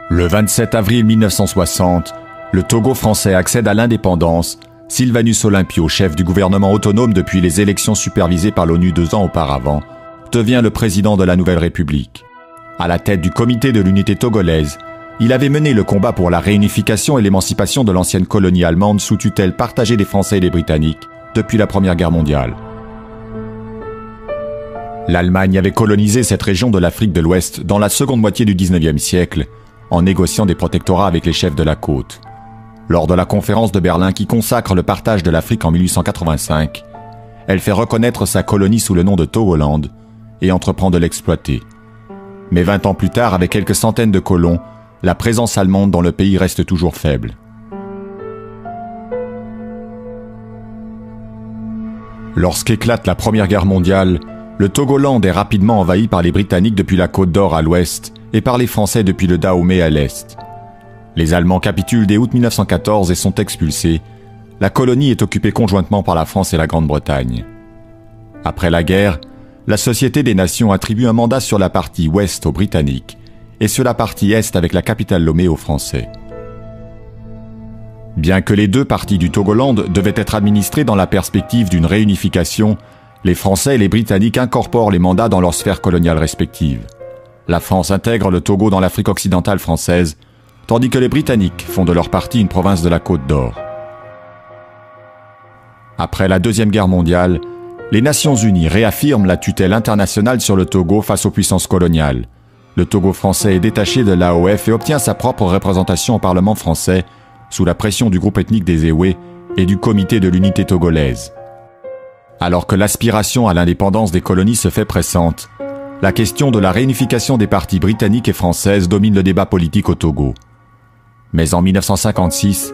Le 27 avril 1960, le Togo français accède à l'indépendance. Sylvanus Olympio, chef du gouvernement autonome depuis les élections supervisées par l'ONU 2 ans auparavant, devient le président de la nouvelle République. À la tête du comité de l'unité togolaise, il avait mené le combat pour la réunification et l'émancipation de l'ancienne colonie allemande sous tutelle partagée des Français et des Britanniques depuis la Première Guerre mondiale. L'Allemagne avait colonisé cette région de l'Afrique de l'Ouest dans la seconde moitié du XIXe siècle, en négociant des protectorats avec les chefs de la côte. Lors de la conférence de Berlin qui consacre le partage de l'Afrique en 1885, elle fait reconnaître sa colonie sous le nom de Togoland et entreprend de l'exploiter. Mais 20 ans plus tard, avec quelques centaines de colons, la présence allemande dans le pays reste toujours faible. Lorsqu'éclate la Première Guerre mondiale, le Togoland est rapidement envahi par les Britanniques depuis la Côte d'Or à l'ouest et par les Français depuis le Dahomey à l'est. Les Allemands capitulent dès août 1914 et sont expulsés. La colonie est occupée conjointement par la France et la Grande-Bretagne. Après la guerre, la Société des Nations attribue un mandat sur la partie ouest aux Britanniques et sur la partie est avec la capitale Lomé aux Français. Bien que les deux parties du Togoland devaient être administrées dans la perspective d'une réunification, les Français et les Britanniques incorporent les mandats dans leurs sphères coloniales respectives. La France intègre le Togo dans l'Afrique occidentale française, tandis que les Britanniques font de leur partie une province de la Côte d'Or. Après la Deuxième Guerre mondiale, les Nations Unies réaffirment la tutelle internationale sur le Togo face aux puissances coloniales. Le Togo français est détaché de l'AOF et obtient sa propre représentation au Parlement français, sous la pression du groupe ethnique des Ewe et du comité de l'unité togolaise. Alors que l'aspiration à l'indépendance des colonies se fait pressante, la question de la réunification des parties britanniques et françaises domine le débat politique au Togo. Mais en 1956,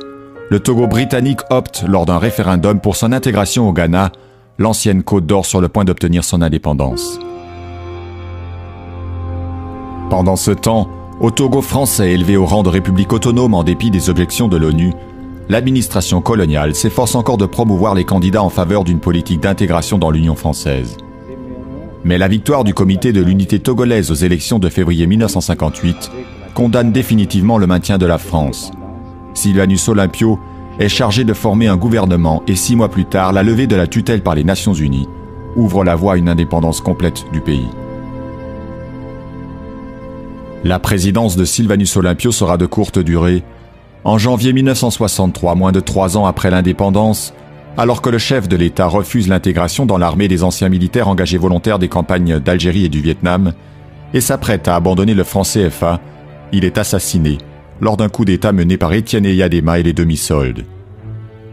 le Togo britannique opte lors d'un référendum pour son intégration au Ghana, l'ancienne Côte d'Or sur le point d'obtenir son indépendance. Pendant ce temps, au Togo français élevé au rang de république autonome en dépit des objections de l'ONU, l'administration coloniale s'efforce encore de promouvoir les candidats en faveur d'une politique d'intégration dans l'Union française. Mais la victoire du comité de l'unité togolaise aux élections de février 1958 condamne définitivement le maintien de la France. Sylvanus Olympio est chargé de former un gouvernement et 6 mois plus tard, la levée de la tutelle par les Nations Unies ouvre la voie à une indépendance complète du pays. La présidence de Sylvanus Olympio sera de courte durée. En janvier 1963, moins de 3 ans après l'indépendance, alors que le chef de l'État refuse l'intégration dans l'armée des anciens militaires engagés volontaires des campagnes d'Algérie et du Vietnam et s'apprête à abandonner le franc CFA, il est assassiné lors d'un coup d'État mené par Étienne Eyadema et les demi-soldes.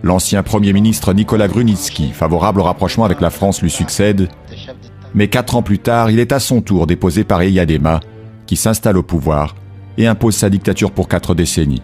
L'ancien Premier ministre Nicolas Grunitzky, favorable au rapprochement avec la France, lui succède, mais 4 ans plus tard, il est à son tour déposé par Eyadema, qui s'installe au pouvoir et impose sa dictature pour 4 décennies.